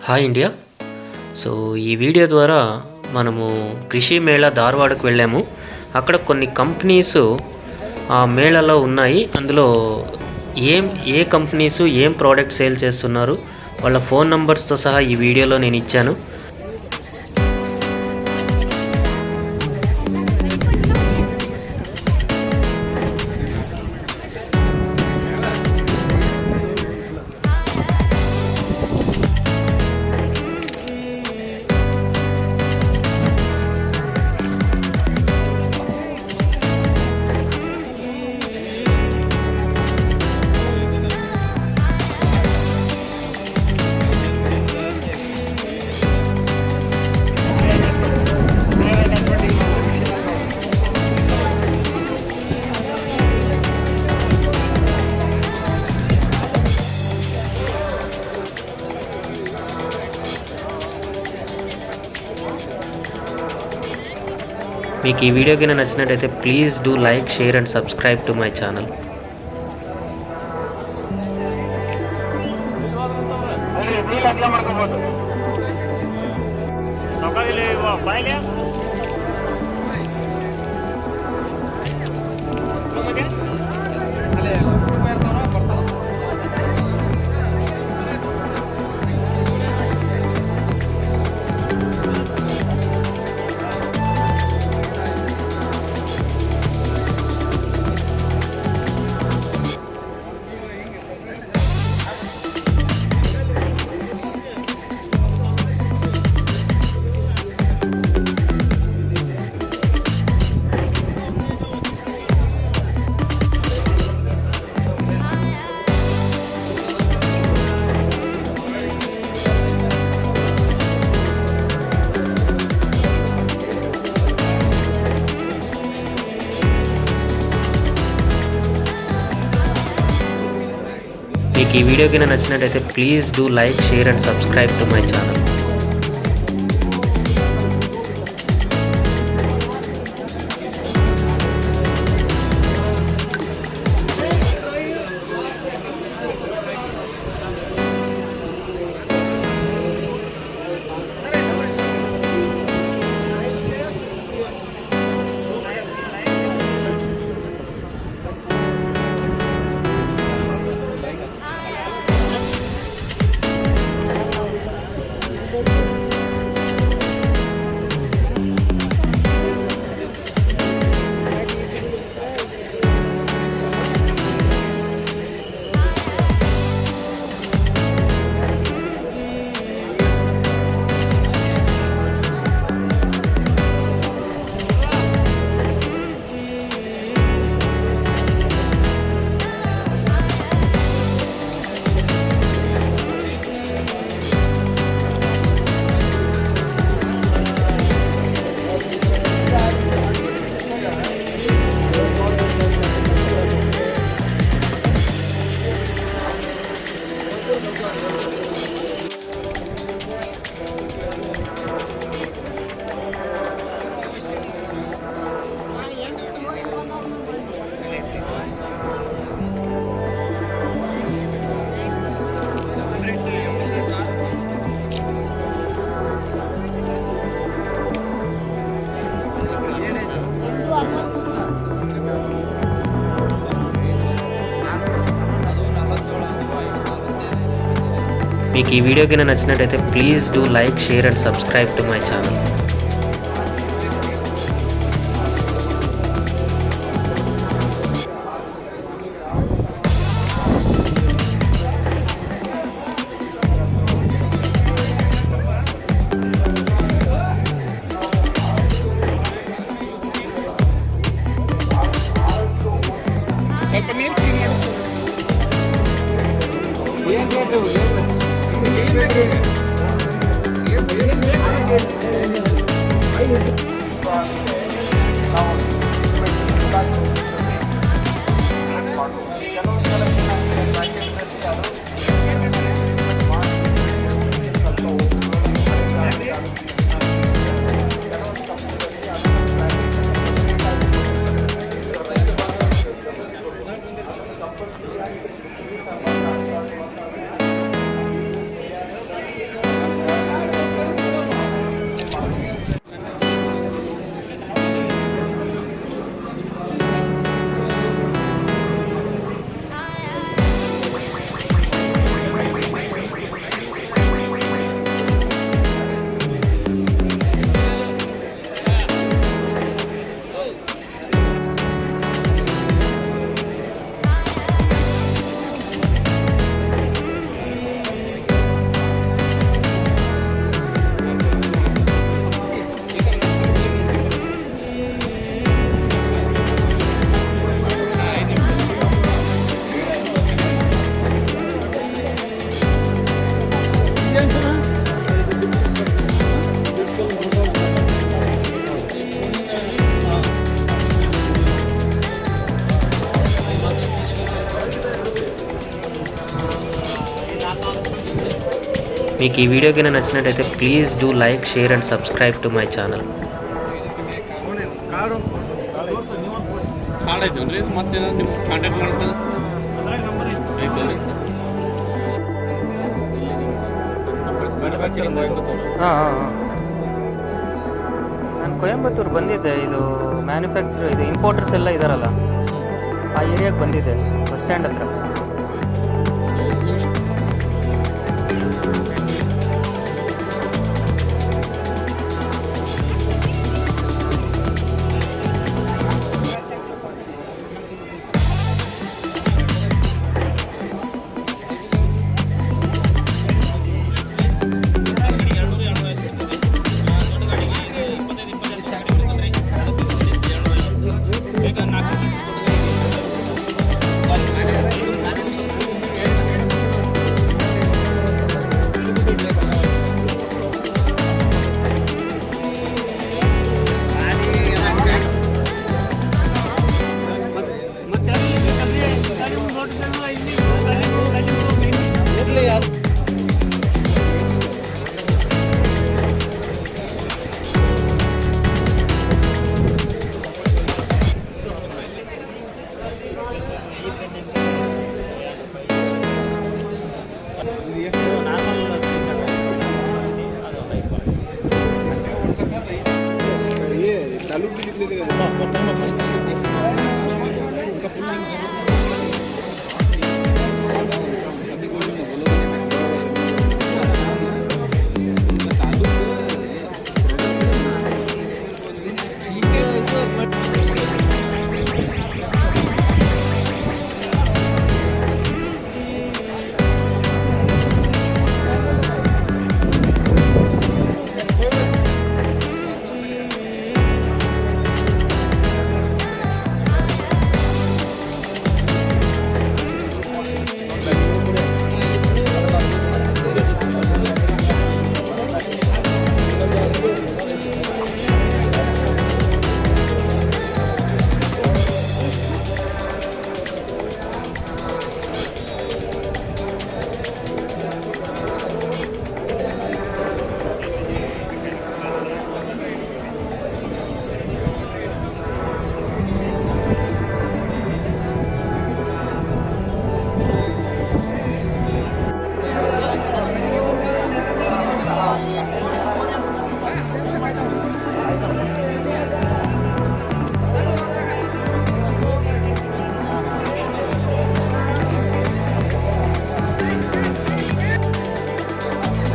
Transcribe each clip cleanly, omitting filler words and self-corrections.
Hi India. So ఈ video ద్వారా మనము కృషి మేళా ధార్వాడకు వెళ్ళాము. అక్కడ కొన్ని కంపెనీస్ ఆ మేళాలో ఉన్నాయి. అందులో ఏ కంపెనీస్ ఏం ప్రోడక్ట్ సేల్ చేస్తున్నారు, వాళ్ళ ఫోన్ నంబర్స్తో సహా ఈ వీడియోలో నేను ఇచ్చాను. మీకు ఈ వీడియో కింద నచ్చినట్టయితే please do like, share and subscribe to my channel. మీకు ఈ వీడియో కింద నచ్చినట్టయితే please do like, share and subscribe to my channel. మీకు ఈ వీడియో కింద నచ్చినట్టయితే please do like, share and subscribe to my channel. ఏం మీకు ఈ వీడియో కింద నచ్చినట్టయితే please do like, share and subscribe to my channel. ನಾನು ಕೊಯಂಬತ್ತೂರು ಬಂದಿದ್ದೆ. ಇದು ಮ್ಯಾನುಫ್ಯಾಕ್ಚರ್, ಇದು ಇಂಪೋರ್ಟರ್ಸ್ ಎಲ್ಲ ಇದಾರಲ್ಲ, ಆ ಏರಿಯಾಗೆ ಬಂದಿದ್ದೆ, ಬಸ್ ಸ್ಟ್ಯಾಂಡ್ ಹತ್ರ.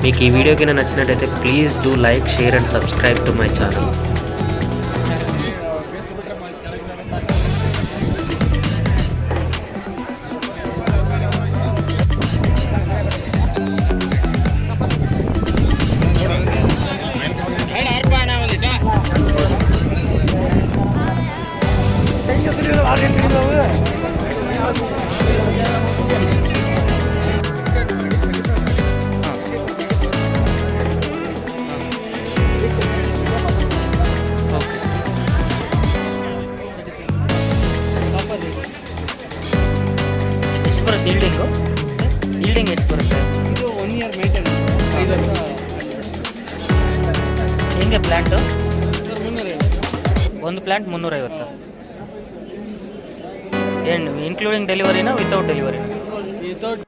మీకు ఈ వీడియో కింద నచ్చినట్టయితే please do like, share and subscribe to my channel. Yielding ಎಷ್ಟು ಬರುತ್ತೆ? ಇದು 1 ಇಯರ್ ಮೇಂಟೆನೆನ್ಸ್. ಹೆಂಗೆ ಪ್ಲ್ಯಾಂಟು? 350. ಒಂದು ಪ್ಲ್ಯಾಂಟ್ 350. ಏನು ಇನ್ಕ್ಲೂಡಿಂಗ್ ಡೆಲಿವರಿನಾ ವಿತೌಟ್ ಡೆಲಿವರಿ? ವಿತೌಟ್.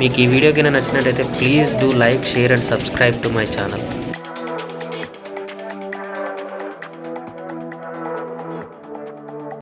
మీకు ఈ వీడియో కింద నచ్చినట్లయితే please do like, share and subscribe to my channel.